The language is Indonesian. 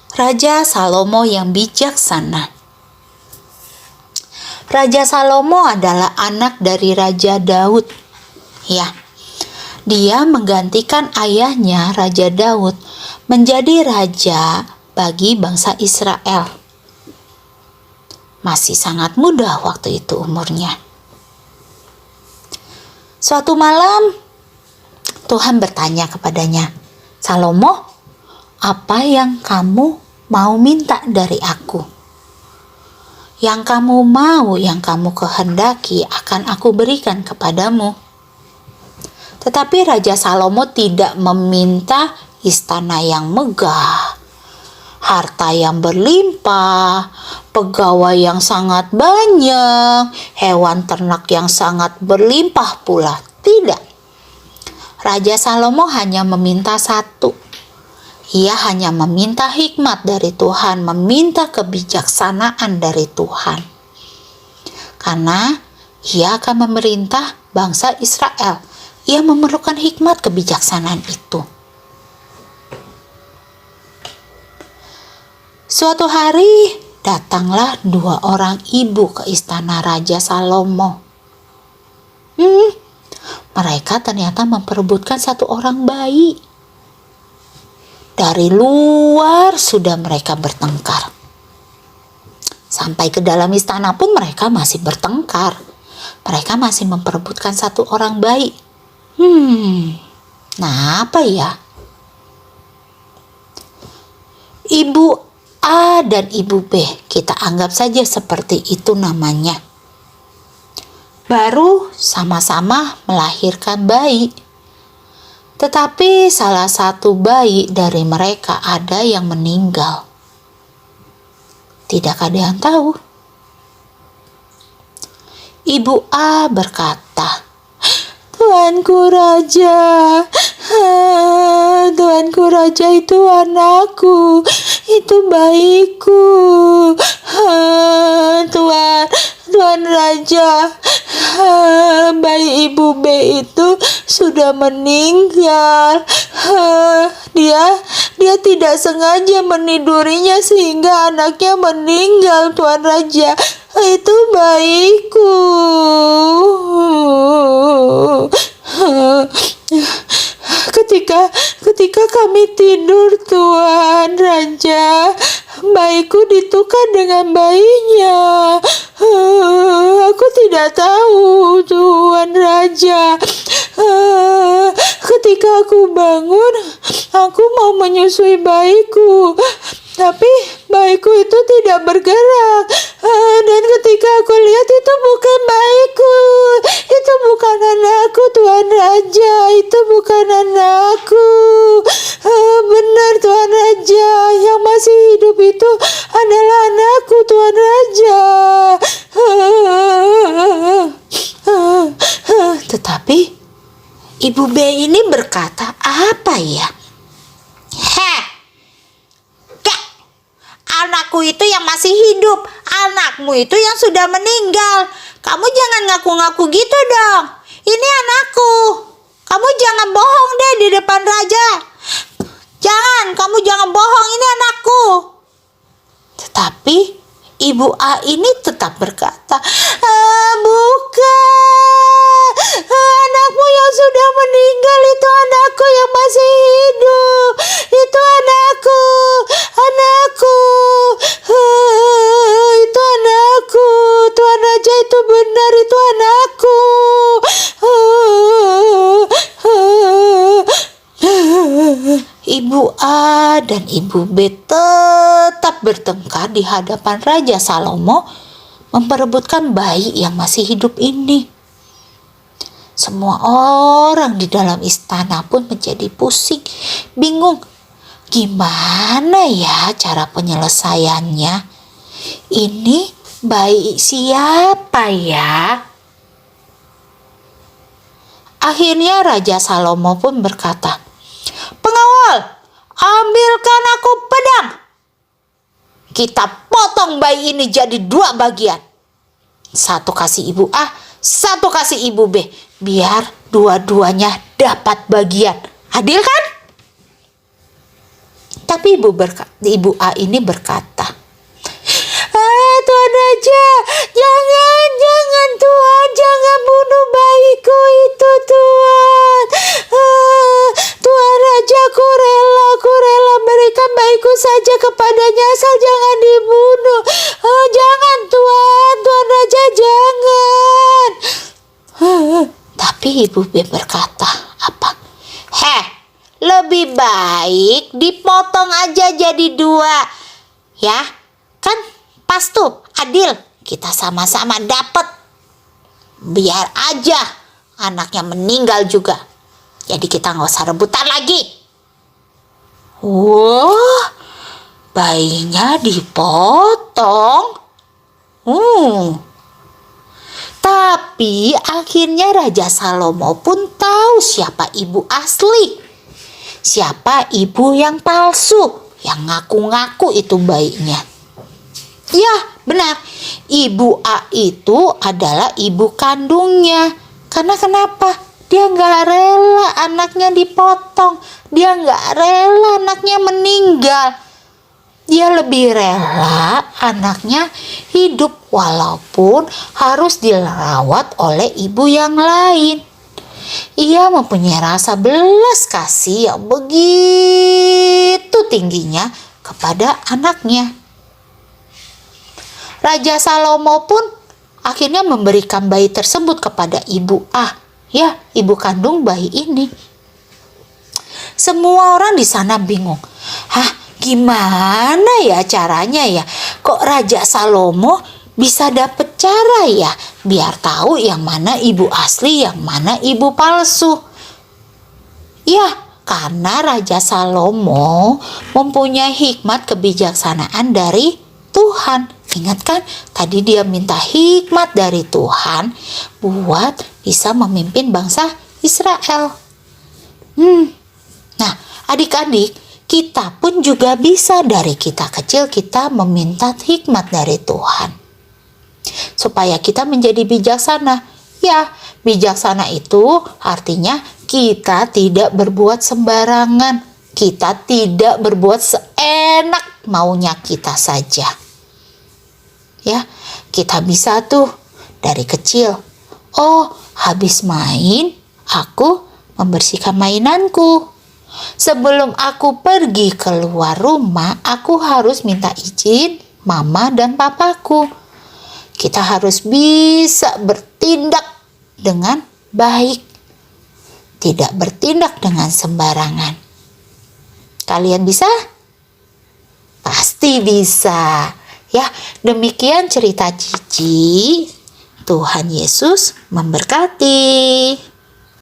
Raja Salomo yang bijaksana. Raja Salomo adalah anak dari Raja Daud. Ya, dia menggantikan ayahnya Raja Daud menjadi raja bagi bangsa Israel. Masih sangat muda waktu itu umurnya. Suatu malam, Tuhan bertanya kepadanya, "Salomo, apa yang kamu mau minta dari aku? Yang kamu mau, yang kamu kehendaki akan aku berikan kepadamu." Tetapi Raja Salomo tidak meminta istana yang megah, harta yang berlimpah, pegawai yang sangat banyak, hewan ternak yang sangat berlimpah pula. Tidak. Raja Salomo hanya meminta satu. Ia hanya meminta hikmat dari Tuhan, meminta kebijaksanaan dari Tuhan. Karena ia akan memerintah bangsa Israel. Ia memerlukan hikmat kebijaksanaan itu. Suatu hari datanglah 2 orang ibu ke istana Raja Salomo. Mereka ternyata memperebutkan 1 orang bayi. Dari luar sudah mereka bertengkar. Sampai ke dalam istana pun mereka masih bertengkar. Mereka masih memperebutkan 1 orang bayi. Nah, apa ya? Ibu A dan Ibu B, kita anggap saja seperti itu namanya. Baru sama-sama melahirkan bayi. Tetapi salah satu bayi dari mereka ada yang meninggal. Tidak ada yang tahu. Ibu A berkata, "Tuanku Raja, Tuanku Raja, itu anakku, itu bayiku. Tuan Raja, bayi Ibu B itu sudah meninggal. Dia tidak sengaja menidurinya sehingga anaknya meninggal, Tuan Raja. Itu bayiku." Ketika kami tidur, Tuan Raja, bayiku ditukar dengan bayinya. Aku tidak tahu, Tuan Raja. Ketika aku bangun, aku mau menyusui bayiku, tapi bayiku itu tidak bergerak. Dan ketika aku lihat, itu bukan bayiku. Itu bukan anakku, Tuan Raja. Itu bukan anakku. Benar, Tuan Raja. Yang masih hidup itu adalah anakku, Tuan Raja. Tetapi Ibu B ini berkata, "Apa ya? Anakku itu yang masih hidup, anakmu itu yang sudah meninggal. Kamu jangan ngaku-ngaku gitu dong. Ini anakku. Kamu jangan bohong deh di depan raja. Kamu jangan bohong, ini anakku." Tetapi Ibu A ini tetap berkata, "Bukan. Anakmu yang sudah meninggal itu anakku yang masih hidup. Itu anakku. Itu anakku. Tuan Raja, itu benar, itu anakku." Ibu A dan Ibu B tetap bertengkar di hadapan Raja Salomo, memperebutkan bayi yang masih hidup ini. Semua orang di dalam istana pun menjadi pusing, bingung. Gimana ya cara penyelesaiannya? Ini bayi siapa ya? Akhirnya Raja Salomo pun berkata, "Pengawal, ambilkan aku pedang. Kita potong bayi ini jadi 2 bagian. 1 kasih Ibu A, 1 kasih Ibu B. Biar dua-duanya dapat bagian. Adil kan?" Tapi Ibu A ini berkata, Tuan Raja, jangan Tuhan, jangan bunuh bayiku itu Tuhan. Tuan Raja, aku rela berikan bayiku saja kepadanya asal jangan dibunuh. Jangan Tuhan Raja, jangan. Tapi Ibu B berkata, apa? Lebih baik dipotong aja jadi 2. Ya, kan pas tuh, adil. Kita sama-sama dapat. Biar aja anaknya meninggal juga. Jadi kita nggak usah rebutan lagi. Wah, bayinya dipotong. Tapi akhirnya Raja Salomo pun tahu siapa ibu asli. Siapa ibu yang palsu, yang ngaku-ngaku itu bayinya. Ya, benar. Ibu A itu adalah ibu kandungnya. Karena kenapa? Dia nggak rela anaknya dipotong. Dia nggak rela anaknya meninggal. Dia lebih rela anaknya hidup walaupun harus dirawat oleh ibu yang lain. Ia mempunyai rasa belas kasih yang begitu tingginya kepada anaknya. Raja Salomo pun akhirnya memberikan bayi tersebut kepada ibu A, ya, ibu kandung bayi ini. Semua orang di sana bingung. Gimana ya caranya ya? Kok Raja Salomo bisa dapet cara ya biar tahu yang mana ibu asli, yang mana ibu palsu? Ya, karena Raja Salomo mempunyai hikmat kebijaksanaan dari Tuhan. Ingat kan, tadi dia minta hikmat dari Tuhan buat bisa memimpin bangsa Israel. Nah, adik-adik, kita pun juga bisa dari kita kecil kita meminta hikmat dari Tuhan. Supaya kita menjadi bijaksana. Ya, bijaksana itu artinya kita tidak berbuat sembarangan. Kita tidak berbuat seenak maunya kita saja. Ya, kita bisa tuh dari kecil. Habis main, aku membersihkan mainanku. Sebelum aku pergi keluar rumah, aku harus minta izin mama dan papaku. Kita harus bisa bertindak dengan baik. Tidak bertindak dengan sembarangan. Kalian bisa? Pasti bisa. Ya, demikian cerita Cici. Tuhan Yesus memberkati.